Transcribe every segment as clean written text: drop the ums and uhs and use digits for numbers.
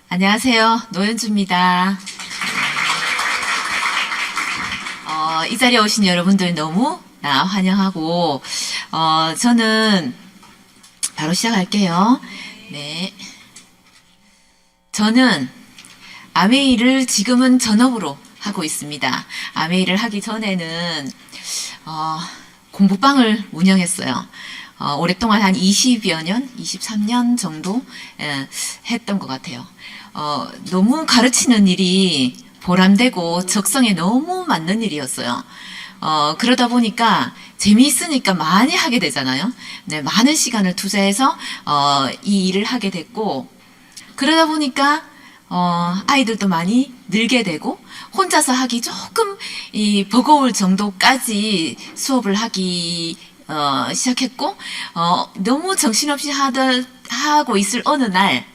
안녕하세요. 노현주입니다. 이 자리에 오신 여러분들 너무 환영하고, 저는 바로 시작할게요. 네. 저는 아메이를 지금은 전업으로 하고 있습니다. 아메이를 하기 전에는, 공부방을 운영했어요. 오랫동안 한 20여 년, 23년 정도 했던 것 같아요. 너무 가르치는 일이 보람되고 적성에 너무 맞는 일이었어요. 그러다 보니까 재미있으니까 많이 하게 되잖아요. 네, 많은 시간을 투자해서 이 일을 하게 됐고, 그러다 보니까 아이들도 많이 늘게 되고, 혼자서 하기 조금 버거울 정도까지 수업을 하기 시작했고, 너무 정신없이 하고 있을 어느 날,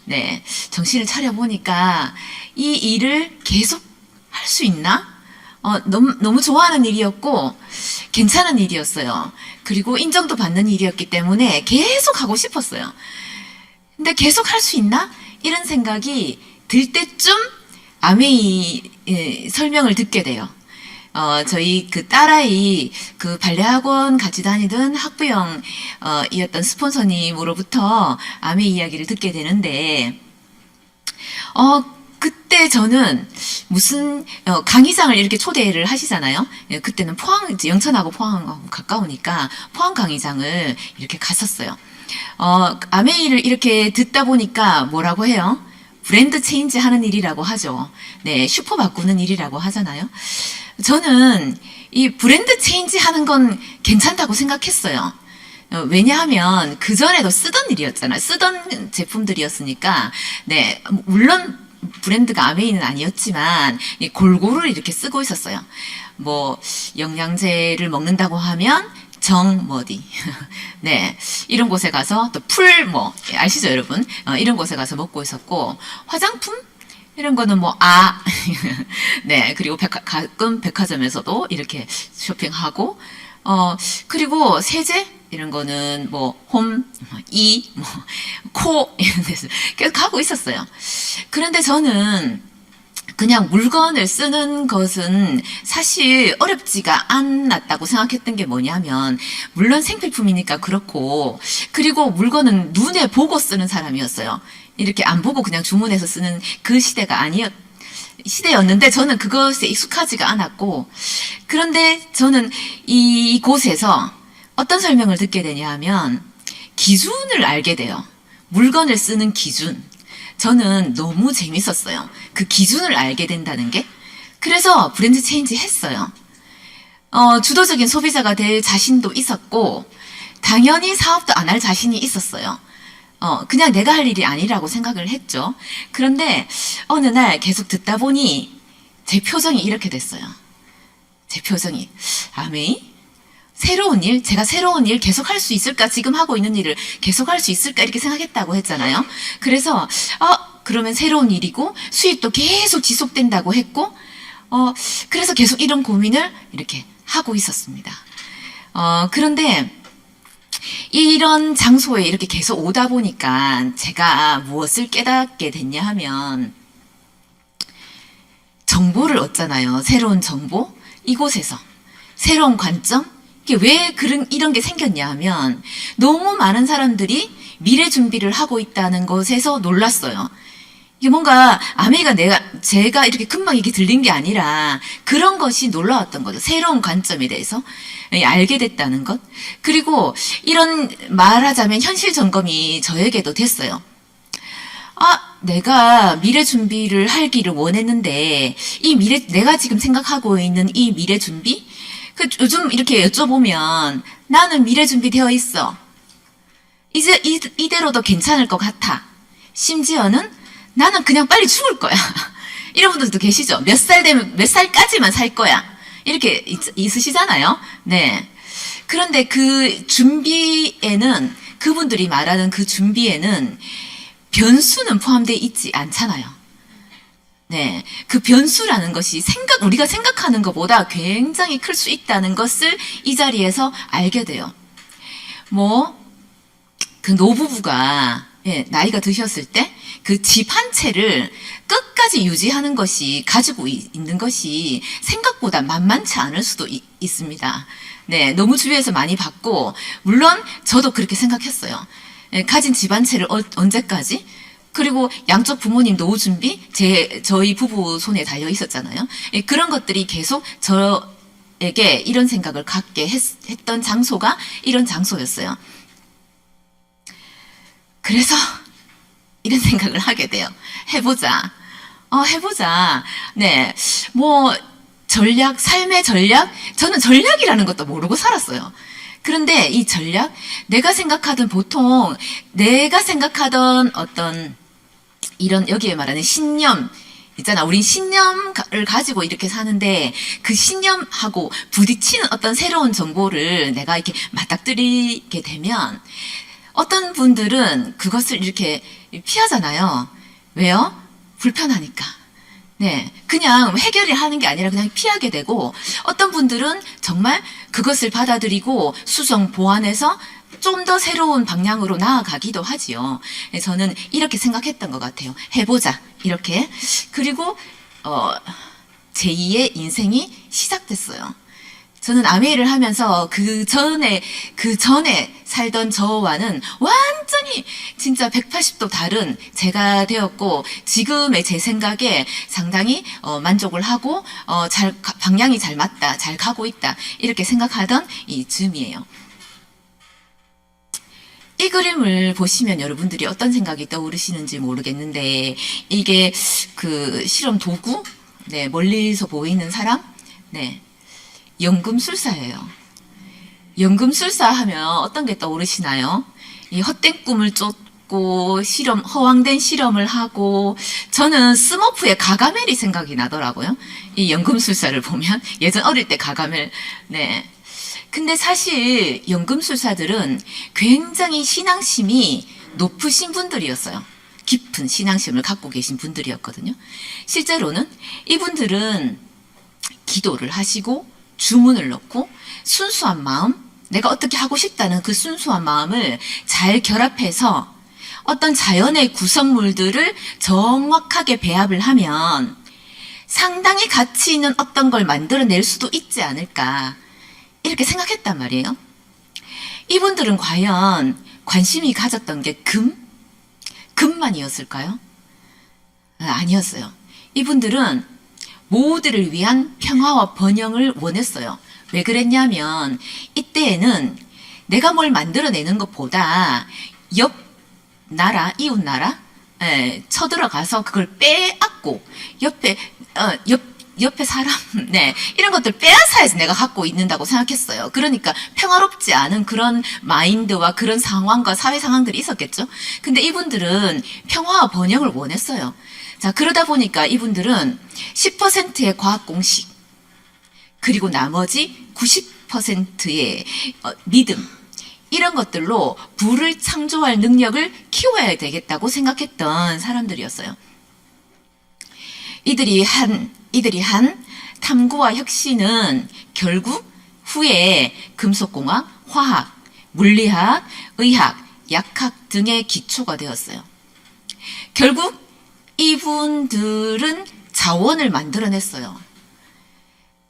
네, 정신을 차려보니까 이 일을 계속 할 수 있나? 너무 좋아하는 일이었고, 괜찮은 일이었어요. 그리고 인정도 받는 일이었기 때문에 계속 하고 싶었어요. 근데 계속 할 수 있나? 이런 생각이 들 때쯤 아메이 설명을 듣게 돼요. 저희 그 딸아이 그 발레학원 같이 다니던 학부형 이었던 스폰서님으로부터 아메이 이야기를 듣게 되는데, 그때 저는 무슨 강의장을 이렇게 초대를 하시잖아요. 그때는 포항, 영천하고 포항하고 가까우니까 포항 강의장을 이렇게 갔었어요. 아메이를 이렇게 듣다 보니까 뭐라고 해요? 브랜드 체인지 하는 일이라고 하죠. 네, 슈퍼 바꾸는 일이라고 하잖아요. 저는 이 브랜드 체인지 하는 건 괜찮다고 생각했어요. 왜냐하면 그전에도 쓰던 일이었잖아요. 쓰던 제품들이었으니까, 네, 물론 브랜드가 아메이는 아니었지만 골고루 이렇게 쓰고 있었어요. 뭐 영양제를 먹는다고 하면 정머디, 네, 이런 곳에 가서 또 아시죠 여러분? 이런 곳에 가서 먹고 있었고, 화장품 이런 거는 네, 그리고 가끔 백화점에서도 이렇게 쇼핑하고, 그리고 세제 이런 거는 코 이런 데서 계속 가고 있었어요. 그런데 저는 그냥 물건을 쓰는 것은 사실 어렵지가 않았다고 생각했던 게 뭐냐면, 물론 생필품이니까 그렇고, 그리고 물건은 눈에 보고 쓰는 사람이었어요. 이렇게 안 보고 그냥 주문해서 쓰는 그 시대였는데 저는 그것에 익숙하지가 않았고, 그런데 저는 이곳에서 어떤 설명을 듣게 되냐 하면 기준을 알게 돼요. 물건을 쓰는 기준. 저는 너무 재밌었어요. 그 기준을 알게 된다는 게. 그래서 브랜드 체인지 했어요. 주도적인 소비자가 될 자신도 있었고, 당연히 사업도 안 할 자신이 있었어요. 그냥 내가 할 일이 아니라고 생각을 했죠. 그런데 어느 날 계속 듣다 보니 제 표정이 이렇게 됐어요. 제 표정이, 아메이? 제가 새로운 일 계속 할 수 있을까? 지금 하고 있는 일을 계속 할 수 있을까? 이렇게 생각했다고 했잖아요. 그래서, 그러면 새로운 일이고, 수입도 계속 지속된다고 했고, 그래서 계속 이런 고민을 이렇게 하고 있었습니다. 그런데, 이런 장소에 이렇게 계속 오다 보니까 제가 무엇을 깨닫게 됐냐 하면, 정보를 얻잖아요. 새로운 정보? 이곳에서. 새로운 관점? 이게 왜 이런 게 생겼냐 하면, 너무 많은 사람들이 미래 준비를 하고 있다는 것에서 놀랐어요. 이게 뭔가 아메이가 제가 이렇게 금방 이렇게 들린 게 아니라 그런 것이 놀라웠던 거죠. 새로운 관점에 대해서 알게 됐다는 것. 그리고 이런 말하자면 현실 점검이 저에게도 됐어요. 내가 미래 준비를 하기를 원했는데 내가 지금 생각하고 있는 이 미래 준비? 요즘 이렇게 여쭤보면 나는 미래 준비되어 있어. 이제 이대로도 괜찮을 것 같아. 심지어는 나는 그냥 빨리 죽을 거야. 이런 분들도 계시죠? 몇 살까지만 살 거야. 이렇게 있으시잖아요? 네. 그런데 그 준비에는, 그분들이 말하는 그 준비에는 변수는 포함되어 있지 않잖아요. 네. 그 변수라는 것이 우리가 생각하는 것보다 굉장히 클 수 있다는 것을 이 자리에서 알게 돼요. 그 노부부가 나이가 드셨을 때 그 집 한 채를 끝까지 유지하는 것이, 가지고 있는 것이 생각보다 만만치 않을 수도 있습니다. 네, 너무 주위에서 많이 봤고, 물론 저도 그렇게 생각했어요. 가진 집 한 채를 언제까지? 그리고 양쪽 부모님 노후 준비, 저희 부부 손에 달려 있었잖아요. 그런 것들이 계속 저에게 이런 생각을 갖게 했던 장소가 이런 장소였어요. 그래서 이런 생각을 하게 돼요. 해보자. 해보자. 네. 전략, 삶의 전략? 저는 전략이라는 것도 모르고 살았어요. 그런데 이 전략, 내가 생각하던 어떤, 이런, 여기에 말하는 신념, 있잖아. 우린 신념을 가지고 이렇게 사는데, 그 신념하고 부딪히는 어떤 새로운 정보를 내가 이렇게 맞닥뜨리게 되면, 어떤 분들은 그것을 이렇게 피하잖아요. 왜요? 불편하니까. 네. 그냥 해결을 하는 게 아니라 그냥 피하게 되고, 어떤 분들은 정말 그것을 받아들이고 수정, 보완해서 좀 더 새로운 방향으로 나아가기도 하지요. 저는 이렇게 생각했던 것 같아요. 해보자. 이렇게. 그리고, 제2의 인생이 시작됐어요. 저는 아메이를 하면서 그 전에 살던 저와는 완전히 진짜 180도 다른 제가 되었고, 지금의 제 생각에 상당히 만족을 하고, 방향이 잘 맞다, 잘 가고 있다, 이렇게 생각하던 이 즈음이에요. 이 그림을 보시면 여러분들이 어떤 생각이 떠오르시는지 모르겠는데, 이게 그 실험 도구? 네, 멀리서 보이는 사람? 네. 연금술사예요. 연금술사 하면 어떤 게 떠오르시나요? 이 헛된 꿈을 쫓고 허황된 실험을 하고, 저는 스머프의 가가멜이 생각이 나더라고요. 이 연금술사를 보면 예전 어릴 때 가가멜. 네. 근데 사실 연금술사들은 굉장히 신앙심이 높으신 분들이었어요. 깊은 신앙심을 갖고 계신 분들이었거든요. 실제로는 이분들은 기도를 하시고 주문을 넣고 순수한 마음, 내가 어떻게 하고 싶다는 그 순수한 마음을 잘 결합해서 어떤 자연의 구성물들을 정확하게 배합을 하면 상당히 가치 있는 어떤 걸 만들어낼 수도 있지 않을까, 이렇게 생각했단 말이에요. 이분들은 과연 관심이 가졌던 게 금만이었을까요? 아니었어요. 이분들은 모두를 위한 평화와 번영을 원했어요. 왜 그랬냐면 이때에는 내가 뭘 만들어내는 것보다 옆 나라, 이웃 나라 쳐들어가서 그걸 빼앗고 옆에 사람, 네, 이런 것들 빼앗아야지 내가 갖고 있는다고 생각했어요. 그러니까 평화롭지 않은 그런 마인드와 그런 상황과 사회 상황들이 있었겠죠. 근데 이분들은 평화와 번영을 원했어요. 자, 그러다 보니까 이분들은 10%의 과학 공식, 그리고 나머지 90%의 믿음, 이런 것들로 부를 창조할 능력을 키워야 되겠다고 생각했던 사람들이었어요. 이들이 한 탐구와 혁신은 결국 후에 금속공학, 화학, 물리학, 의학, 약학 등의 기초가 되었어요. 결국 이분들은 자원을 만들어냈어요.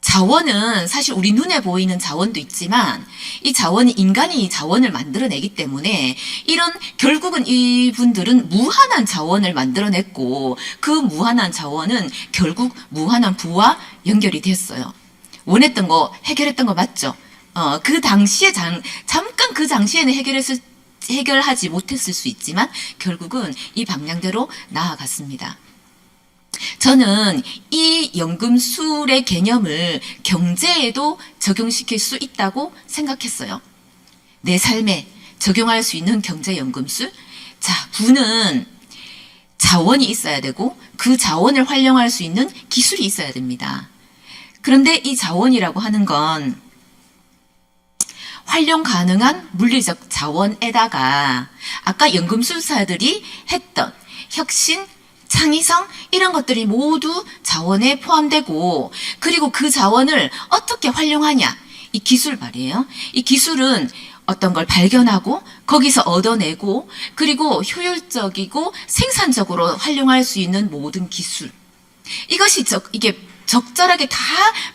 자원은 사실 우리 눈에 보이는 자원도 있지만 이 자원이 인간이 자원을 만들어내기 때문에 결국은 이분들은 무한한 자원을 만들어냈고, 그 무한한 자원은 결국 무한한 부와 연결이 됐어요. 원했던 거, 해결했던 거 맞죠? 그 당시에 잠깐 그 당시에는 해결하지 못했을 수 있지만 결국은 이 방향대로 나아갔습니다. 저는 이 연금술의 개념을 경제에도 적용시킬 수 있다고 생각했어요. 내 삶에 적용할 수 있는 경제연금술. 자, 부는 자원이 있어야 되고 그 자원을 활용할 수 있는 기술이 있어야 됩니다. 그런데 이 자원이라고 하는 건 활용 가능한 물리적 자원에다가 아까 연금술사들이 했던 혁신, 창의성, 이런 것들이 모두 자원에 포함되고, 그리고 그 자원을 어떻게 활용하냐, 이 기술 말이에요. 이 기술은 어떤 걸 발견하고 거기서 얻어내고 그리고 효율적이고 생산적으로 활용할 수 있는 모든 기술. 이게 적절하게 다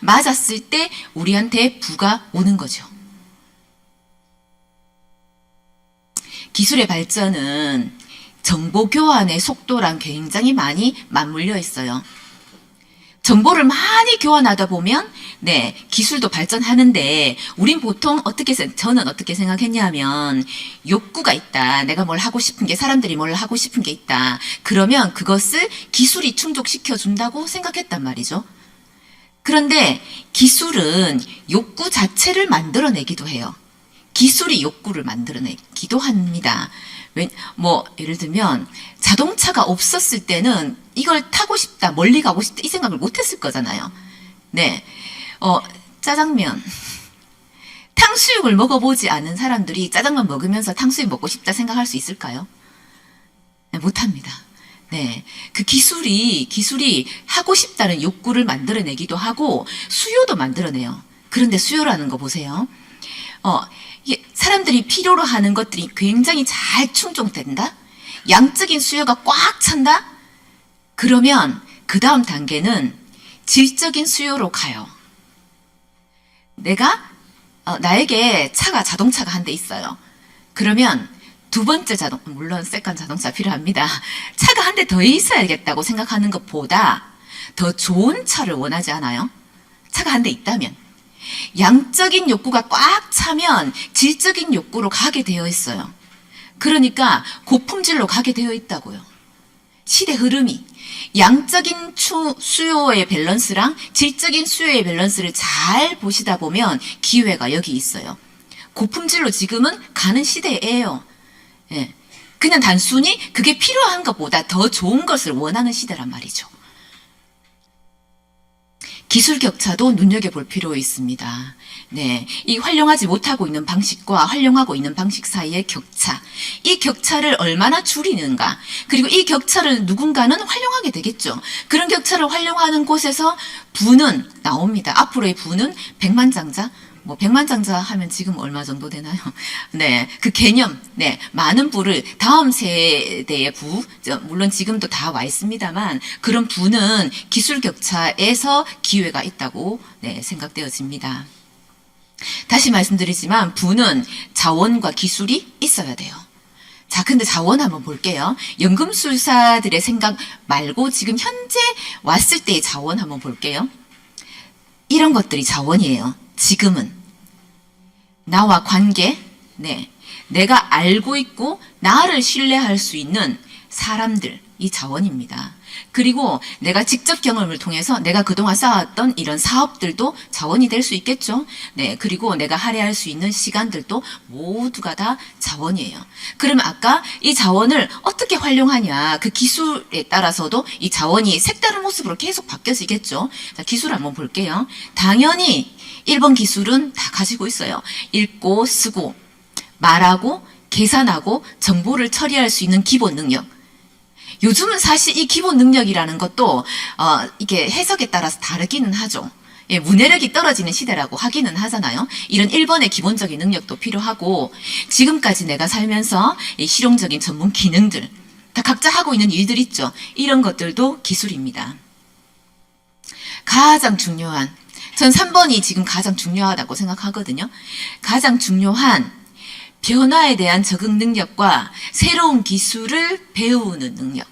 맞았을 때 우리한테 부가 오는 거죠. 기술의 발전은 정보 교환의 속도랑 굉장히 많이 맞물려 있어요. 정보를 많이 교환하다 보면 기술도 발전하는데 우린 보통 저는 어떻게 생각했냐면 욕구가 있다. 내가 뭘 하고 싶은 게 사람들이 뭘 하고 싶은 게 있다. 그러면 그것을 기술이 충족시켜 준다고 생각했단 말이죠. 그런데 기술은 욕구 자체를 만들어내기도 해요. 기술이 욕구를 만들어내기도 합니다. 예를 들면 자동차가 없었을 때는 이걸 타고 싶다, 멀리 가고 싶다 이 생각을 못했을 거잖아요. 짜장면, 탕수육을 먹어보지 않은 사람들이 짜장면 먹으면서 탕수육 먹고 싶다 생각할 수 있을까요? 못합니다. 그 기술이 하고 싶다는 욕구를 만들어내기도 하고 수요도 만들어내요. 그런데 수요라는 거 보세요. 이게 사람들이 필요로 하는 것들이 굉장히 잘 충족된다? 양적인 수요가 꽉 찬다? 그러면 그 다음 단계는 질적인 수요로 가요. 나에게 자동차가 한 대 있어요. 그러면 두 번째 물론 세컨 자동차 필요합니다. 차가 한 대 더 있어야겠다고 생각하는 것보다 더 좋은 차를 원하지 않아요? 차가 한 대 있다면. 양적인 욕구가 꽉 차면 질적인 욕구로 가게 되어 있어요. 그러니까 고품질로 가게 되어 있다고요. 시대 흐름이 양적인 수요의 밸런스랑 질적인 수요의 밸런스를 잘 보시다 보면 기회가 여기 있어요. 고품질로 지금은 가는 시대예요. 그냥 단순히 그게 필요한 것보다 더 좋은 것을 원하는 시대란 말이죠. 기술 격차도 눈여겨볼 필요 있습니다. 이 활용하지 못하고 있는 방식과 활용하고 있는 방식 사이의 격차. 이 격차를 얼마나 줄이는가. 그리고 이 격차를 누군가는 활용하게 되겠죠. 그런 격차를 활용하는 곳에서 부는 나옵니다. 앞으로의 부는 백만장자. 100만장자 하면 지금 얼마 정도 되나요? 그 개념, 많은 부를 다음 세대의 부, 물론 지금도 다 와 있습니다만 그런 부는 기술 격차에서 기회가 있다고 생각되어집니다. 다시 말씀드리지만 부는 자원과 기술이 있어야 돼요. 자, 근데 자원 한번 볼게요. 연금술사들의 생각 말고 지금 현재 왔을 때의 자원 한번 볼게요. 이런 것들이 자원이에요. 지금은 나와 관계, 내가 알고 있고 나를 신뢰할 수 있는 사람들, 이 자원입니다. 그리고 내가 직접 경험을 통해서 내가 그동안 쌓았던 이런 사업들도 자원이 될 수 있겠죠. 그리고 내가 할애할 수 있는 시간들도 모두가 다 자원이에요. 그러면 아까 이 자원을 어떻게 활용하냐, 그 기술에 따라서도 이 자원이 색다른 모습으로 계속 바뀌어지겠죠. 자, 기술 한번 볼게요. 당연히 1번 기술은 다 가지고 있어요. 읽고 쓰고 말하고 계산하고 정보를 처리할 수 있는 기본 능력. 요즘은 사실 이 기본 능력이라는 것도 이게 해석에 따라서 다르기는 하죠. 문해력이 떨어지는 시대라고 하기는 하잖아요. 이런 1번의 기본적인 능력도 필요하고 지금까지 내가 살면서 이 실용적인 전문 기능들 다 각자 하고 있는 일들 있죠. 이런 것들도 기술입니다. 가장 중요한 전 3번이 지금 가장 중요하다고 생각하거든요. 가장 중요한 변화에 대한 적응 능력과 새로운 기술을 배우는 능력.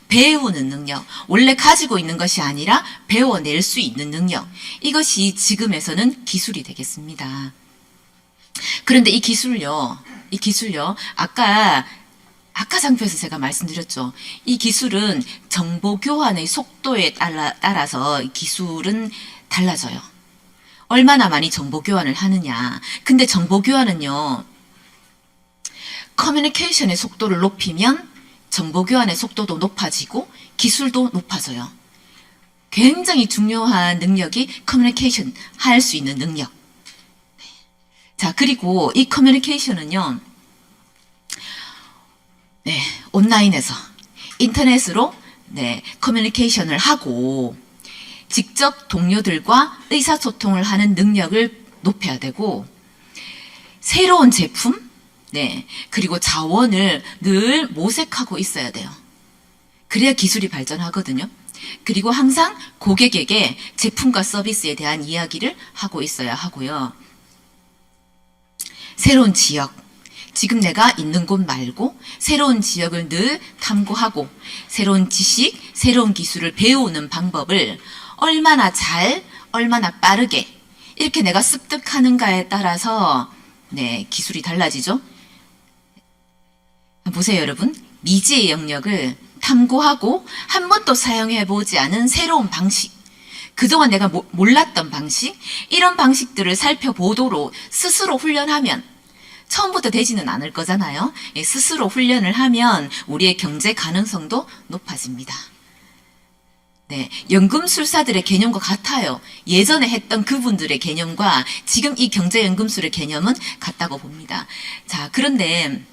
배우는 능력. 원래 가지고 있는 것이 아니라 배워낼 수 있는 능력. 이것이 지금에서는 기술이 되겠습니다. 그런데 이 기술요. 아까 장표에서 제가 말씀드렸죠. 이 기술은 정보 교환의 속도에 따라서 기술은 달라져요. 얼마나 많이 정보 교환을 하느냐. 근데 정보 교환은요. 커뮤니케이션의 속도를 높이면 정보 교환의 속도도 높아지고 기술도 높아져요. 굉장히 중요한 능력이 커뮤니케이션 할 수 있는 능력. 자, 그리고 이 커뮤니케이션은요. 온라인에서 인터넷으로 커뮤니케이션을 하고 직접 동료들과 의사소통을 하는 능력을 높여야 되고 새로운 제품, 네, 그리고 자원을 늘 모색하고 있어야 돼요. 그래야 기술이 발전하거든요. 그리고 항상 고객에게 제품과 서비스에 대한 이야기를 하고 있어야 하고요. 새로운 지역, 지금 내가 있는 곳 말고 새로운 지역을 늘 탐구하고 새로운 지식, 새로운 기술을 배우는 방법을 얼마나 잘, 얼마나 빠르게 이렇게 내가 습득하는가에 따라서 네, 기술이 달라지죠. 보세요, 여러분. 미지의 영역을 탐구하고 한 번도 사용해보지 않은 새로운 방식, 그동안 내가 몰랐던 방식, 이런 방식들을 살펴보도록 스스로 훈련하면 처음부터 되지는 않을 거잖아요. 스스로 훈련을 하면 우리의 경제 가능성도 높아집니다. 네, 연금술사들의 개념과 같아요. 예전에 했던 그분들의 개념과 지금 이 경제연금술의 개념은 같다고 봅니다. 자, 그런데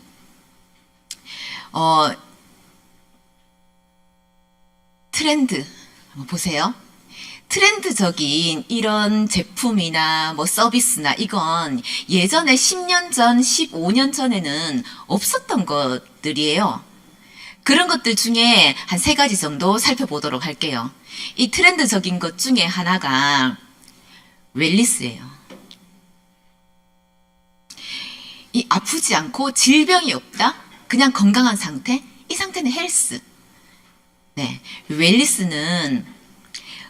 트렌드 한번 보세요. 트렌드적인 이런 제품이나 뭐 서비스나 이건 예전에 10년 전, 15년 전에는 없었던 것들이에요. 그런 것들 중에 한 3가지 정도 살펴보도록 할게요. 이 트렌드적인 것 중에 하나가 웰니스예요. 이 아프지 않고 질병이 없다? 그냥 건강한 상태? 이 상태는 헬스. 네, 웰니스는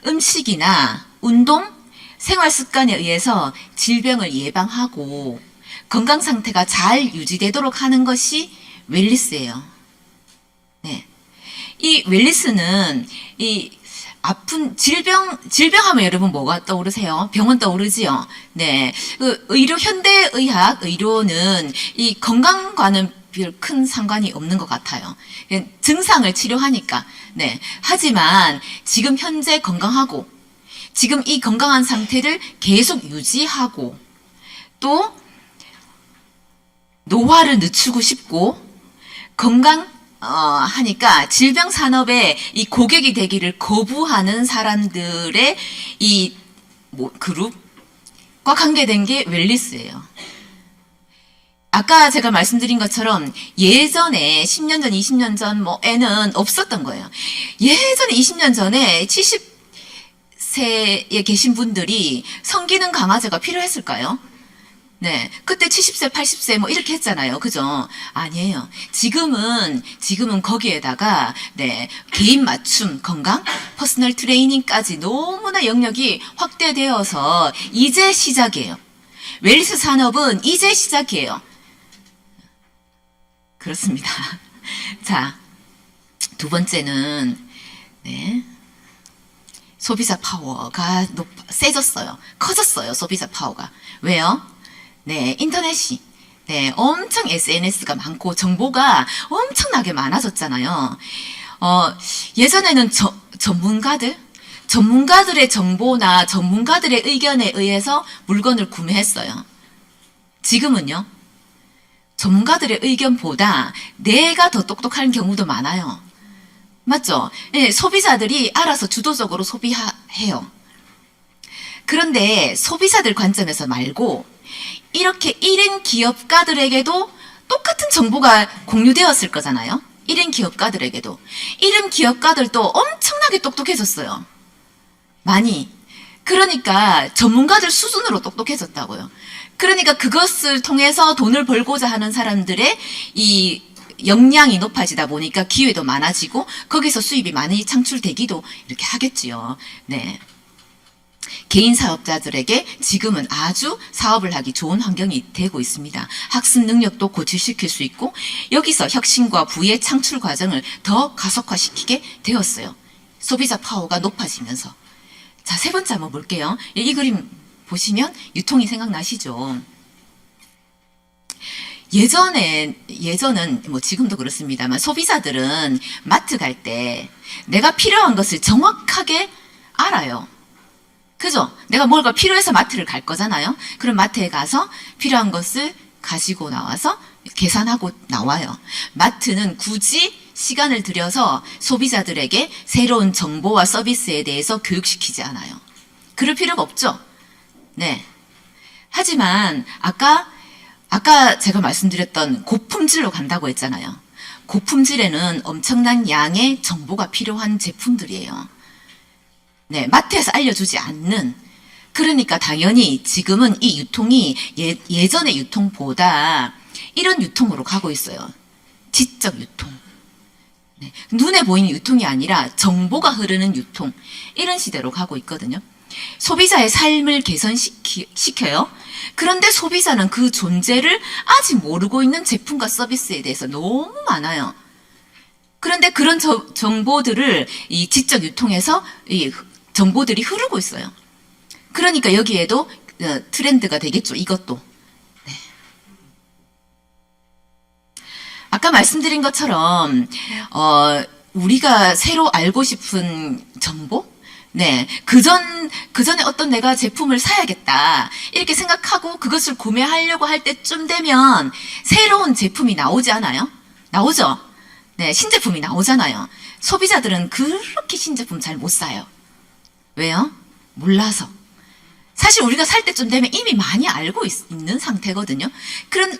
음식이나 운동, 생활 습관에 의해서 질병을 예방하고 건강 상태가 잘 유지되도록 하는 것이 웰니스예요. 네, 이 웰니스는 이 아픈 질병하면 여러분 뭐가 떠오르세요? 병원 떠오르지요? 네, 그 현대의학, 의료는 이 건강과는 별 큰 상관이 없는 것 같아요. 증상을 치료하니까. 네. 하지만 지금 현재 건강하고 지금 이 건강한 상태를 계속 유지하고 또 노화를 늦추고 싶고 하니까 질병 산업에 이 고객이 되기를 거부하는 사람들의 이 그룹과 관계된 게 웰니스예요. 아까 제가 말씀드린 것처럼 예전에 10년 전, 20년 전 뭐에는 없었던 거예요. 예전에 20년 전에 70세에 계신 분들이 성기능 강화제가 필요했을까요? 네. 그때 70세, 80세 뭐 이렇게 했잖아요. 그죠? 아니에요. 지금은 거기에다가, 네. 개인 맞춤 건강, 퍼스널 트레이닝까지 너무나 영역이 확대되어서 이제 시작이에요. 웰니스 산업은 이제 시작이에요. 그렇습니다. 자, 2번째는, 네. 소비자 파워가 세졌어요. 커졌어요. 소비자 파워가. 왜요? 네, 인터넷이. 네, 엄청 SNS가 많고 정보가 엄청나게 많아졌잖아요. 예전에는 전문가들의 정보나 전문가들의 의견에 의해서 물건을 구매했어요. 지금은요, 전문가들의 의견보다 내가 더 똑똑한 경우도 많아요. 맞죠? 네, 소비자들이 알아서 주도적으로 소비해요. 그런데 소비자들 관점에서 말고 이렇게 1인 기업가들에게도 똑같은 정보가 공유되었을 거잖아요. 1인 기업가들에게도. 1인 기업가들도 엄청나게 똑똑해졌어요. 많이. 그러니까 전문가들 수준으로 똑똑해졌다고요. 그러니까 그것을 통해서 돈을 벌고자 하는 사람들의 이 역량이 높아지다 보니까 기회도 많아지고 거기서 수입이 많이 창출되기도 이렇게 하겠지요. 네. 개인 사업자들에게 지금은 아주 사업을 하기 좋은 환경이 되고 있습니다. 학습 능력도 고취시킬 수 있고 여기서 혁신과 부의 창출 과정을 더 가속화시키게 되었어요. 소비자 파워가 높아지면서. 자, 3번째 한번 볼게요. 이 그림 보시면 유통이 생각나시죠? 예전은 뭐 지금도 그렇습니다만 소비자들은 마트 갈 때 내가 필요한 것을 정확하게 알아요. 그죠? 내가 뭔가 필요해서 마트를 갈 거잖아요. 그럼 마트에 가서 필요한 것을 가지고 나와서 계산하고 나와요. 마트는 굳이 시간을 들여서 소비자들에게 새로운 정보와 서비스에 대해서 교육시키지 않아요. 그럴 필요가 없죠. 네. 하지만 아까 아까 제가 말씀드렸던 고품질로 간다고 했잖아요. 고품질에는 엄청난 양의 정보가 필요한 제품들이에요. 네, 마트에서 알려주지 않는, 그러니까 당연히 지금은 이 유통이 예전의 유통보다 이런 유통으로 가고 있어요. 지적 유통. 네, 눈에 보이는 유통이 아니라 정보가 흐르는 유통. 이런 시대로 가고 있거든요. 소비자의 삶을 개선시켜요. 그런데 소비자는 그 존재를 아직 모르고 있는 제품과 서비스에 대해서 너무 많아요. 그런데 그런 정보들을 이 지적 유통에서 이 정보들이 흐르고 있어요. 그러니까 여기에도 트렌드가 되겠죠. 이것도. 네. 아까 말씀드린 것처럼 우리가 새로 알고 싶은 정보? 네, 그전에 어떤 내가 제품을 사야겠다 이렇게 생각하고 그것을 구매하려고 할 때쯤 되면 새로운 제품이 나오지 않아요? 나오죠? 네, 신제품이 나오잖아요. 소비자들은 그렇게 신제품 잘 못 사요. 왜요? 몰라서. 사실 우리가 살 때쯤 되면 이미 많이 알고 있는 상태거든요.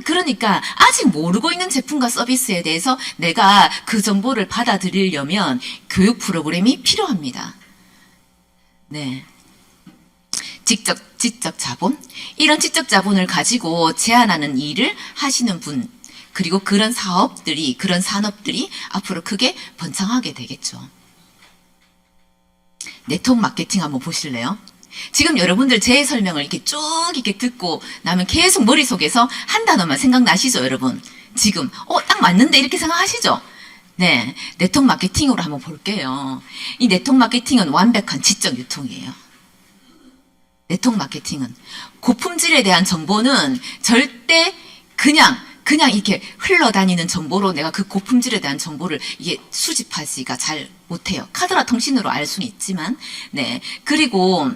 그러니까 아직 모르고 있는 제품과 서비스에 대해서 내가 그 정보를 받아들이려면 교육 프로그램이 필요합니다. 네. 지적 자본? 이런 지적 자본을 가지고 제안하는 일을 하시는 분, 그리고 그런 산업들이 앞으로 크게 번창하게 되겠죠. 네트워크 마케팅 한번 보실래요? 지금 여러분들 제 설명을 이렇게 쭉 이렇게 듣고 나면 계속 머릿속에서 한 단어만 생각나시죠, 여러분? 지금, 딱 맞는데 이렇게 생각하시죠? 네, 네트워크 마케팅으로 한번 볼게요. 이 네트워크 마케팅은 완벽한 지적 유통이에요. 네트워크 마케팅은 고품질에 대한 정보는 절대 그냥 이렇게 흘러다니는 정보로 내가 그 고품질에 대한 정보를 이게 수집하지가 잘 못해요. 카드나 통신으로 알 수는 있지만, 네. 그리고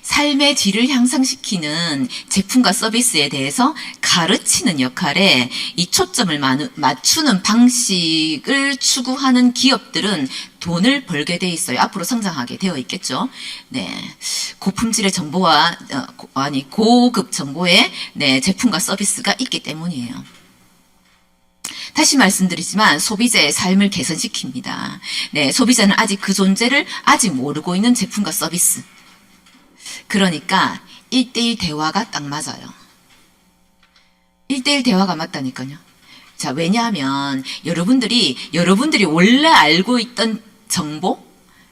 삶의 질을 향상시키는 제품과 서비스에 대해서 가르치는 역할에 이 초점을 맞추는 방식을 추구하는 기업들은 돈을 벌게 돼 있어요. 앞으로 성장하게 되어 있겠죠. 네, 고품질의 정보와 고급 정보의 제품과 서비스가 있기 때문이에요. 다시 말씀드리지만 소비자의 삶을 개선시킵니다. 네, 소비자는 아직 그 존재를 아직 모르고 있는 제품과 서비스. 그러니까 1대1 대화가 딱 맞아요. 1대1 대화가 맞다니까요. 자, 왜냐하면 여러분들이 원래 알고 있던 정보,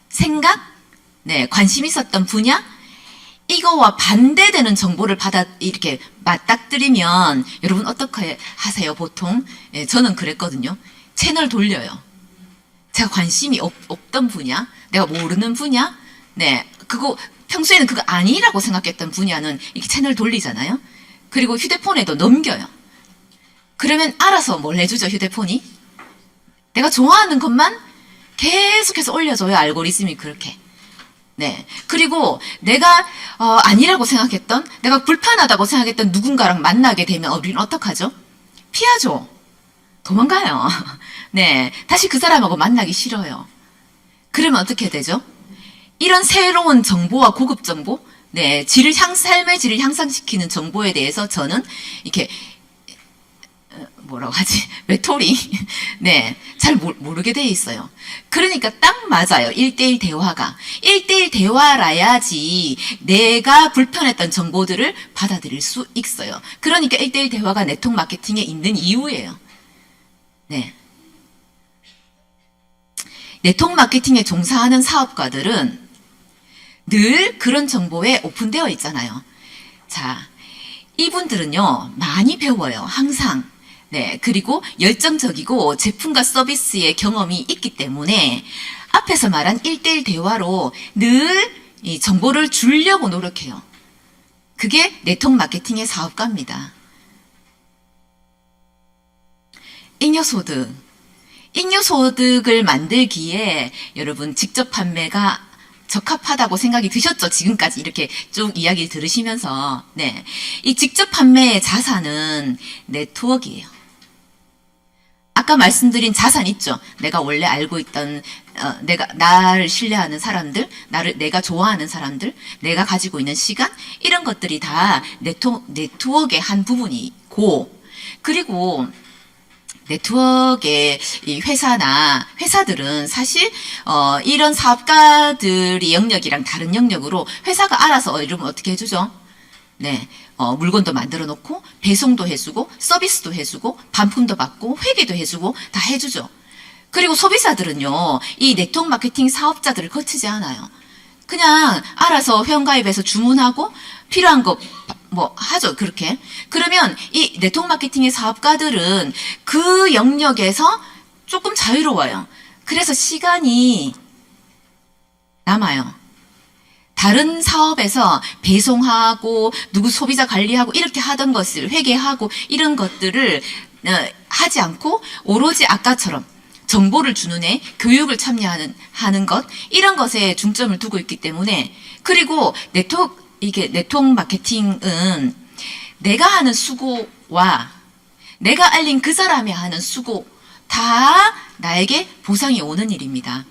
생각, 네, 관심 있었던 분야, 이거와 반대되는 정보를 이렇게 맞닥뜨리면 여러분 어떻게 하세요, 보통? 네, 저는 그랬거든요. 채널 돌려요. 제가 관심이 없던 분야, 내가 모르는 분야, 네, 평소에는 그거 아니라고 생각했던 분야는 이렇게 채널 돌리잖아요. 그리고 휴대폰에도 넘겨요. 그러면 알아서 뭘 해주죠, 휴대폰이? 내가 좋아하는 것만 계속해서 올려줘요, 알고리즘이 그렇게. 네. 그리고 내가 아니라고 생각했던, 내가 불편하다고 생각했던 누군가랑 만나게 되면 우리는 어떡하죠? 피하죠. 도망가요. 네. 다시 그 사람하고 만나기 싫어요. 그러면 어떻게 되죠? 이런 새로운 정보와 고급 정보, 네, 삶의 질을 향상시키는 정보에 대해서 저는 이렇게 뭐라고 하지? 외톨이? 네, 잘 모르게 돼 있어요. 그러니까 딱 맞아요. 1대1 대화가. 1대1 대화라야지 내가 불편했던 정보들을 받아들일 수 있어요. 그러니까 1대1 대화가 네트워크 마케팅에 있는 이유예요. 네. 네트워크 마케팅에 종사하는 사업가들은 늘 그런 정보에 오픈되어 있잖아요. 자, 이분들은요, 많이 배워요. 항상. 네, 그리고 열정적이고 제품과 서비스의 경험이 있기 때문에 앞에서 말한 1대1 대화로 늘 이 정보를 주려고 노력해요. 그게 네트워크 마케팅의 사업가입니다. 잉여소득. 잉여소득을 만들기에 여러분 직접 판매가 적합하다고 생각이 드셨죠? 지금까지 이렇게 쭉 이야기를 들으시면서. 네. 이 직접 판매의 자산은 네트워크예요. 아까 말씀드린 자산 있죠. 내가 원래 알고 있던 내가 나를 신뢰하는 사람들, 내가 좋아하는 사람들, 내가 가지고 있는 시간 이런 것들이 다 네트워크의 한 부분이고 그리고 네트워크의 이 회사들은 사실 이런 사업가들의 영역이랑 다른 영역으로 회사가 알아서 이러면 어떻게 해주죠? 네, 물건도 만들어 놓고 배송도 해주고 서비스도 해주고 반품도 받고 회계도 해주고 다 해주죠. 그리고 소비자들은요, 이 네트워크 마케팅 사업자들을 거치지 않아요. 그냥 알아서 회원가입해서 주문하고 필요한 거 뭐 하죠. 그렇게. 그러면 이 네트워크 마케팅의 사업가들은 그 영역에서 조금 자유로워요. 그래서 시간이 남아요. 다른 사업에서 배송하고 누구 소비자 관리하고 이렇게 하던 것을 회계하고 이런 것들을 하지 않고 오로지 아까처럼 정보를 주는 애, 교육을 참여하는 것 이런 것에 중점을 두고 있기 때문에 그리고 네트워크 마케팅은 내가 하는 수고와 내가 알린 그 사람이 하는 수고 다 나에게 보상이 오는 일입니다.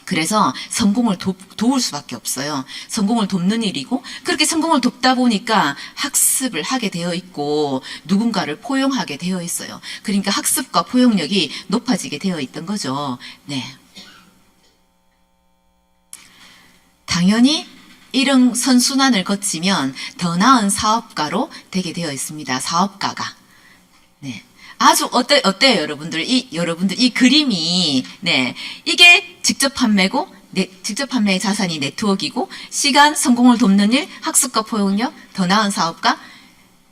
그래서 성공을 도울 수밖에 없어요. 성공을 돕는 일이고 그렇게 성공을 돕다 보니까 학습을 하게 되어 있고 누군가를 포용하게 되어 있어요. 그러니까 학습과 포용력이 높아지게 되어 있던 거죠. 네. 당연히 이런 선순환을 거치면 더 나은 사업가로 되게 되어 있습니다. 사업가가. 네. 아주 어때요, 여러분들? 여러분들 이 그림이 네. 이게 직접 판매고 직접 판매의 자산이 네트워크이고 시간, 성공을 돕는 일, 학습과 포용력, 더 나은 사업가,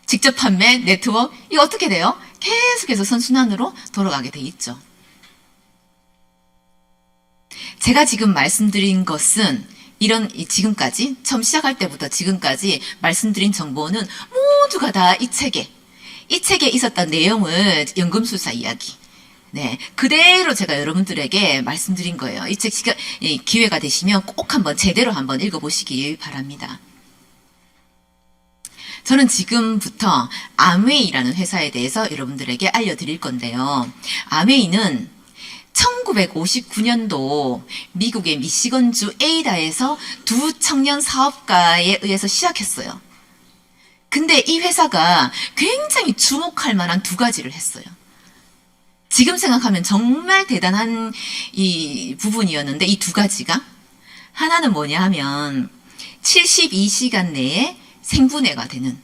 직접 판매, 네트워크 이거 어떻게 돼요? 계속해서 선순환으로 돌아가게 돼 있죠. 제가 지금 말씀드린 것은 지금까지 처음 시작할 때부터 지금까지 말씀드린 정보는 모두가 다 이 책에 있었던 내용을 연금술사 이야기 네 그대로 제가 여러분들에게 말씀드린 거예요. 이 책 기회가 되시면 꼭 제대로 한번 읽어보시길 바랍니다. 저는 지금부터 아메이라는 회사에 대해서 여러분들에게 알려드릴 건데요. 아메이는 1959년도 미국의 미시건주 에이다에서 두 청년 사업가에 의해서 시작했어요. 근데 이 회사가 굉장히 주목할 만한 두 가지를 했어요. 지금 생각하면 정말 대단한 이 부분이었는데 이 두 가지가 하나는 뭐냐 하면 72시간 내에 생분해가 되는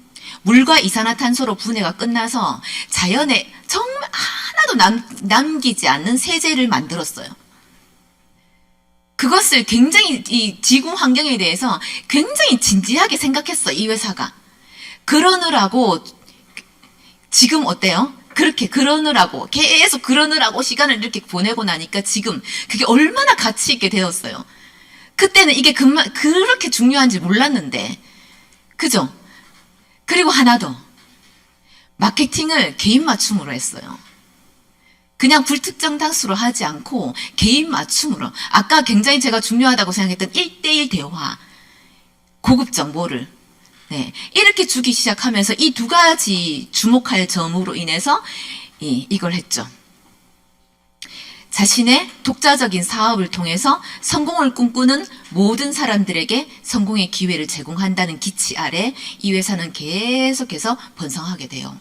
물과 이산화탄소로 분해가 끝나서 자연에 정말 하나도 남기지 않는 세제를 만들었어요. 그것을 굉장히 이 지구 환경에 대해서 굉장히 진지하게 생각했어, 이 회사가. 그러느라고 지금 어때요? 그러느라고 계속 그러느라고 시간을 이렇게 보내고 나니까 지금 그게 얼마나 가치 있게 되었어요. 그때는 이게 그렇게 중요한지 몰랐는데 그죠? 그리고 하나 더 마케팅을 개인 맞춤으로 했어요. 그냥 불특정 다수로 하지 않고 개인 맞춤으로 아까 굉장히 제가 중요하다고 생각했던 1대1 대화 고급 정보를 네, 이렇게 주기 시작하면서 이 두 가지 주목할 점으로 인해서 이걸 했죠. 자신의 독자적인 사업을 통해서 성공을 꿈꾸는 모든 사람들에게 성공의 기회를 제공한다는 기치 아래 이 회사는 계속해서 번성하게 돼요.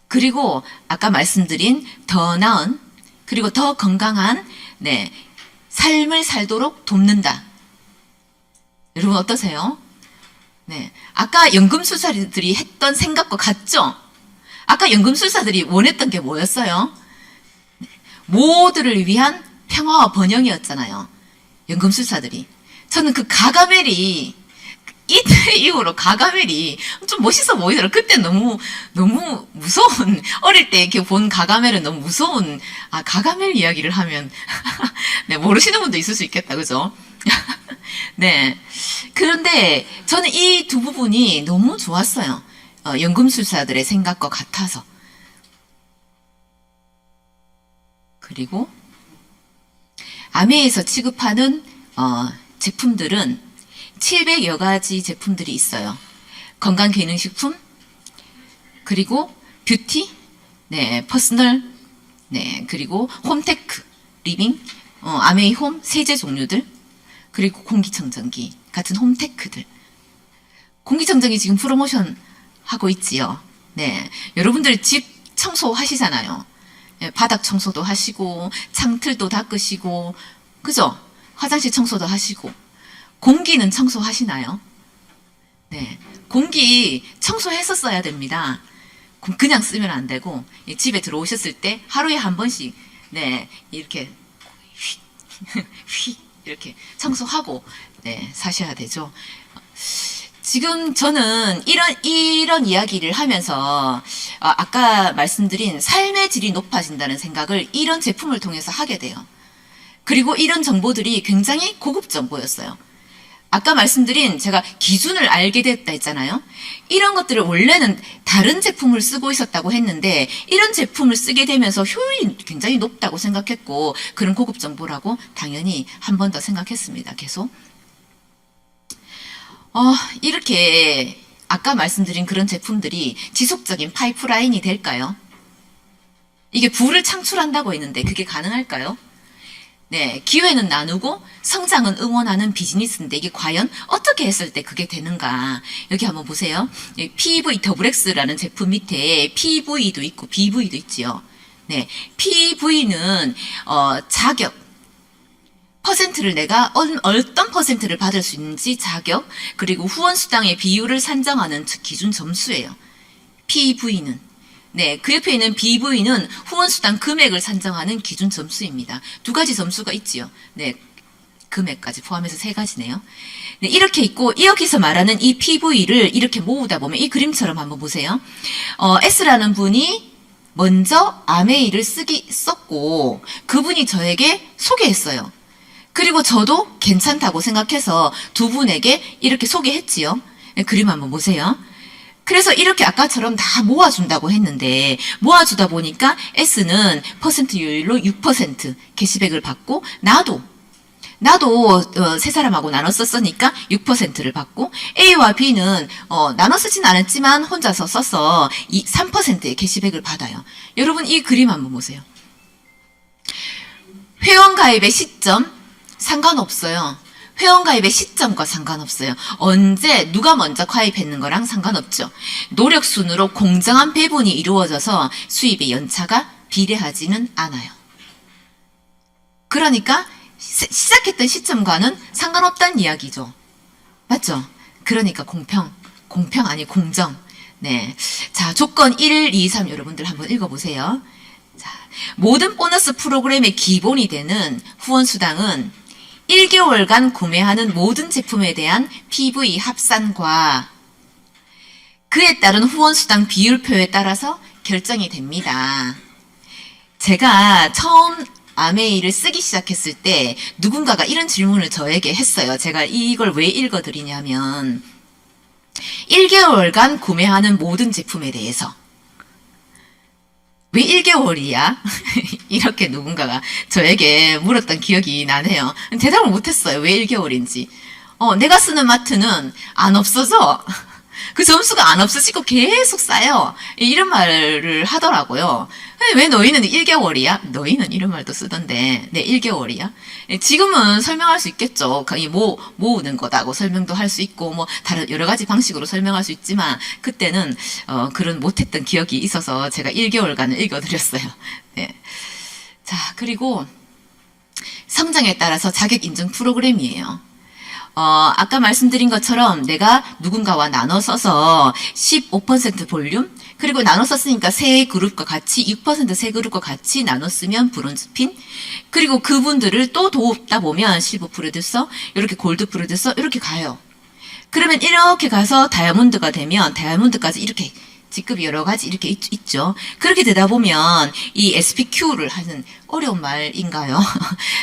그리고 아까 말씀드린 더 나은 그리고 더 건강한 네, 삶을 살도록 돕는다. 여러분 어떠세요? 네, 아까 연금술사들이 했던 생각과 같죠? 아까 연금술사들이 원했던 게 뭐였어요? 네, 모두를 위한 평화와 번영이었잖아요. 연금술사들이. 저는 그 가가멜이 이때 이후로 가가멜이 좀 멋있어 보이더라고요. 그때 너무 무서운 어릴 때 이렇게 본 가가멜은 너무 무서운 가가멜 이야기를 하면 네, 모르시는 분도 있을 수 있겠다. 그죠? 네. 그런데 저는 이 두 부분이 너무 좋았어요. 연금술사들의 생각과 같아서. 그리고 아메에서 취급하는 제품들은 700여 가지 제품들이 있어요. 건강기능식품, 그리고 뷰티, 네, 퍼스널 네, 그리고 홈테크, 리빙, 아메이홈, 세제 종류들, 그리고 공기청정기 같은 홈테크들. 공기청정기 지금 프로모션 하고 있지요. 네, 여러분들 집 청소하시잖아요. 네, 바닥 청소도 하시고, 창틀도 닦으시고, 그죠? 화장실 청소도 하시고, 공기는 청소하시나요? 네, 공기 청소해서 써야 됩니다. 그냥 쓰면 안 되고, 집에 들어오셨을 때 하루에 한 번씩, 네, 이렇게 휙 이렇게 청소하고, 네, 사셔야 되죠. 지금 저는 이런 이야기를 하면서 아까 말씀드린 삶의 질이 높아진다는 생각을 이런 제품을 통해서 하게 돼요. 그리고 이런 정보들이 굉장히 고급 정보였어요. 아까 말씀드린 제가 기준을 알게 됐다 했잖아요. 이런 것들을 원래는 다른 제품을 쓰고 있었다고 했는데 이런 제품을 쓰게 되면서 효율이 굉장히 높다고 생각했고 그런 고급 정보라고 당연히 한 번 더 생각했습니다. 계속. 이렇게 아까 말씀드린 그런 제품들이 지속적인 파이프라인이 될까요? 이게 부를 창출한다고 했는데 그게 가능할까요? 네, 기회는 나누고 성장은 응원하는 비즈니스인데 이게 과연 어떻게 했을 때 그게 되는가? 여기 한번 보세요. PV 더블X라는 제품 밑에 PV도 있고 BV도 있지요. 네, PV는 자격 퍼센트를 내가 어떤 퍼센트를 받을 수 있는지 자격 그리고 후원 수당의 비율을 산정하는 기준 점수예요. PV는 네, 그 옆에 있는 BV는 후원수당 금액을 산정하는 기준 점수입니다. 두 가지 점수가 있지요. 네, 금액까지 포함해서 세 가지네요. 네, 이렇게 있고 여기서 말하는 이 PV를 이렇게 모으다 보면 이 그림처럼 한번 보세요. S라는 분이 먼저 아메이를 썼고 그분이 저에게 소개했어요. 그리고 저도 괜찮다고 생각해서 두 분에게 이렇게 소개했지요. 네, 그림 한번 보세요. 그래서 이렇게 아까처럼 다 모아준다고 했는데 모아주다 보니까 S는 퍼센트율로 6% 캐시백을 받고 나도 세 사람하고 나눠 썼으니까 6%를 받고 A와 B는 나눠 쓰진 않았지만 혼자서 써서 3%의 캐시백을 받아요. 여러분 이 그림 한번 보세요. 회원가입의 시점 상관없어요. 회원가입의 시점과 상관없어요. 언제 누가 먼저 가입했는 거랑 상관없죠. 노력 순으로 공정한 배분이 이루어져서 수입의 연차가 비례하지는 않아요. 그러니까 시작했던 시점과는 상관없다는 이야기죠. 맞죠? 그러니까 공평 아니 공정. 네, 자 조건 1, 2, 3 여러분들 한번 읽어보세요. 자, 모든 보너스 프로그램의 기본이 되는 후원수당은 1개월간 구매하는 모든 제품에 대한 PV 합산과 그에 따른 후원수당 비율표에 따라서 결정이 됩니다. 제가 처음 아메이를 쓰기 시작했을 때 누군가가 이런 질문을 저에게 했어요. 제가 이걸 왜 읽어드리냐면 1개월간 구매하는 모든 제품에 대해서 왜 1개월이야? 이렇게 누군가가 저에게 물었던 기억이 나네요. 대답을 못했어요. 왜 1개월인지. 내가 쓰는 마트는 안 없어져. 그 점수가 안 없어지고 계속 쌓여. 이런 말을 하더라고요. 왜 너희는 1개월이야? 너희는 이런 말도 쓰던데. 네, 1개월이야? 지금은 설명할 수 있겠죠. 모으는 거다고 설명도 할 수 있고, 다른 여러 가지 방식으로 설명할 수 있지만, 그때는, 그런 못했던 기억이 있어서 제가 1개월간을 읽어드렸어요. 네. 자, 그리고 성장에 따라서 자격 인증 프로그램이에요. 아까 말씀드린 것처럼 내가 누군가와 나눠 써서 15% 볼륨, 그리고 나눠 썼으니까 세 그룹과 같이 6% 세 그룹과 같이 나눠 쓰면 브론즈 핀, 그리고 그분들을 또 돕다 보면 실버 프로듀서, 이렇게 골드 프로듀서 이렇게 가요. 그러면 이렇게 가서 다이아몬드가 되면 다이아몬드까지 이렇게 직급이 여러 가지 이렇게 있죠. 그렇게 되다 보면 이 SPQ를 하는 어려운 말인가요?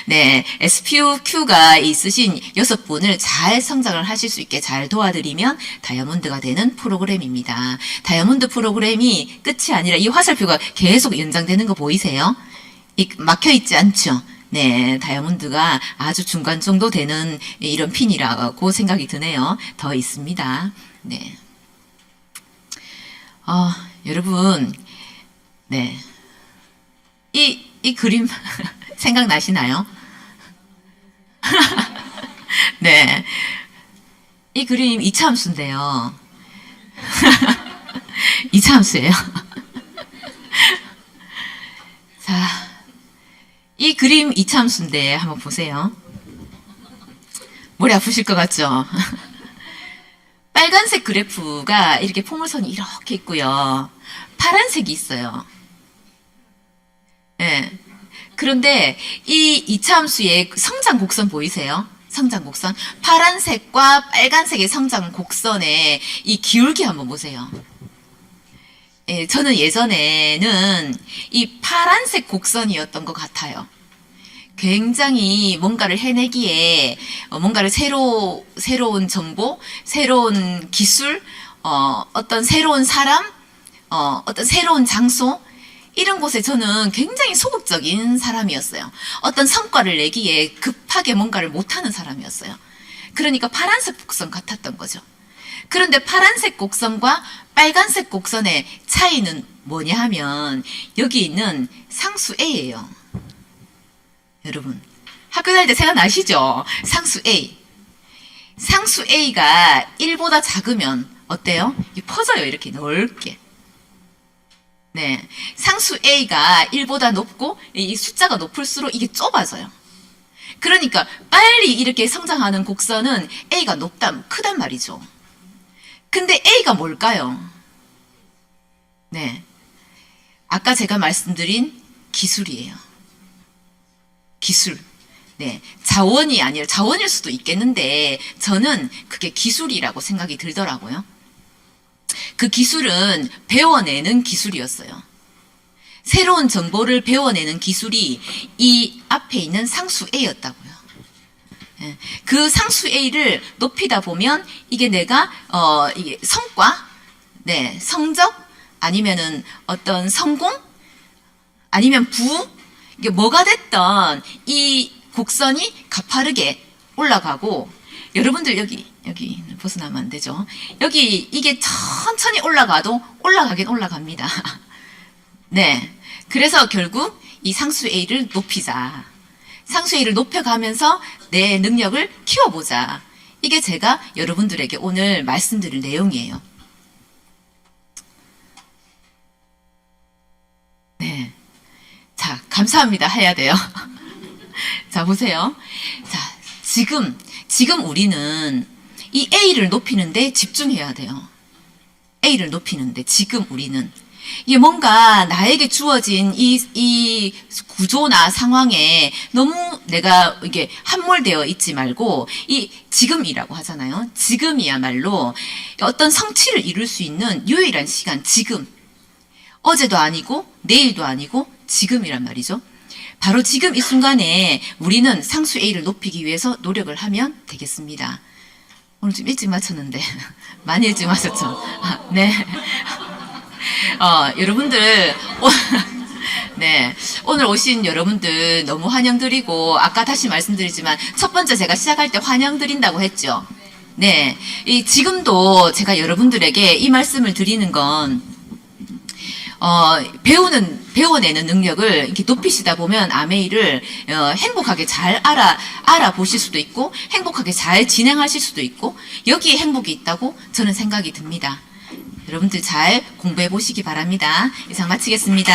네, SPQ가 있으신 6분을 잘 성장을 하실 수 있게 잘 도와드리면 다이아몬드가 되는 프로그램입니다. 다이아몬드 프로그램이 끝이 아니라 이 화살표가 계속 연장되는 거 보이세요? 막혀있지 않죠? 네, 다이아몬드가 아주 중간 정도 되는 이런 핀이라고 생각이 드네요. 더 있습니다. 네. 여러분, 네. 이 그림 생각나시나요? 네. 이 그림 이차함수인데요. 이차함수예요. 자, 이 그림 이차함수인데 한번 보세요. 머리 아프실 것 같죠? 빨간색 그래프가 이렇게 포물선이 이렇게 있고요. 파란색이 있어요. 네. 그런데 이 이차함수의 성장 곡선 보이세요? 성장 곡선. 파란색과 빨간색의 성장 곡선의 이 기울기 한번 보세요. 예, 저는 예전에는 이 파란색 곡선이었던 것 같아요. 굉장히 뭔가를 해내기에 뭔가를 새로운 정보, 새로운 기술, 어떤 새로운 사람, 어떤 새로운 장소, 이런 곳에 저는 굉장히 소극적인 사람이었어요. 어떤 성과를 내기에 급하게 뭔가를 못하는 사람이었어요. 그러니까 파란색 곡선 같았던 거죠. 그런데 파란색 곡선과 빨간색 곡선의 차이는 뭐냐 하면 여기 있는 상수 A예요. 여러분, 학교 다닐 때 생각나시죠? 상수 A. 상수 A가 1보다 작으면 어때요? 퍼져요, 이렇게 넓게. 네, 상수 A가 1보다 높고 이 숫자가 높을수록 이게 좁아져요. 그러니까 빨리 이렇게 성장하는 곡선은 A가 크단 말이죠. 근데 A가 뭘까요? 네, 아까 제가 말씀드린 기술이에요. 기술. 네, 자원이 아니라 자원일 수도 있겠는데 저는 그게 기술이라고 생각이 들더라고요. 그 기술은 배워내는 기술이었어요. 새로운 정보를 배워내는 기술이 이 앞에 있는 상수 A였다고요. 그 상수 A를 높이다 보면 이게 내가 이게 성과, 네, 성적, 아니면은 어떤 성공, 아니면 부, 이게 뭐가 됐던 이 곡선이 가파르게 올라가고, 여러분들 여기 벗어나면 안 되죠. 여기 이게 천천히 올라가도 올라가긴 올라갑니다. 네. 그래서 결국 이 상수 A를 높이자. 상수 A를 높여가면서 내 능력을 키워보자. 이게 제가 여러분들에게 오늘 말씀드릴 내용이에요. 네. 자, 감사합니다. 해야 돼요. 자, 보세요. 자, 지금 우리는 이 A를 높이는데 집중해야 돼요. A를 높이는데 지금 우리는 이게 뭔가 나에게 주어진 이 구조나 상황에 너무 내가 이게 함몰되어 있지 말고 이 지금이라고 하잖아요. 지금이야말로 어떤 성취를 이룰 수 있는 유일한 시간, 지금. 어제도 아니고 내일도 아니고 지금이란 말이죠. 바로 지금 이 순간에 우리는 상수 A를 높이기 위해서 노력을 하면 되겠습니다. 오늘 좀 일찍 마쳤는데 많이 일찍 마쳤죠? 네. 여러분들 네, 오늘 오신 여러분들 너무 환영드리고, 아까 다시 말씀드리지만 첫 번째 제가 시작할 때 환영드린다고 했죠. 네, 지금도 제가 여러분들에게 이 말씀을 드리는 건 배워내는 능력을 이렇게 높이시다 보면 아메이를 행복하게 잘 알아보실 수도 있고, 행복하게 잘 진행하실 수도 있고, 여기에 행복이 있다고 저는 생각이 듭니다. 여러분들 잘 공부해 보시기 바랍니다. 이상 마치겠습니다.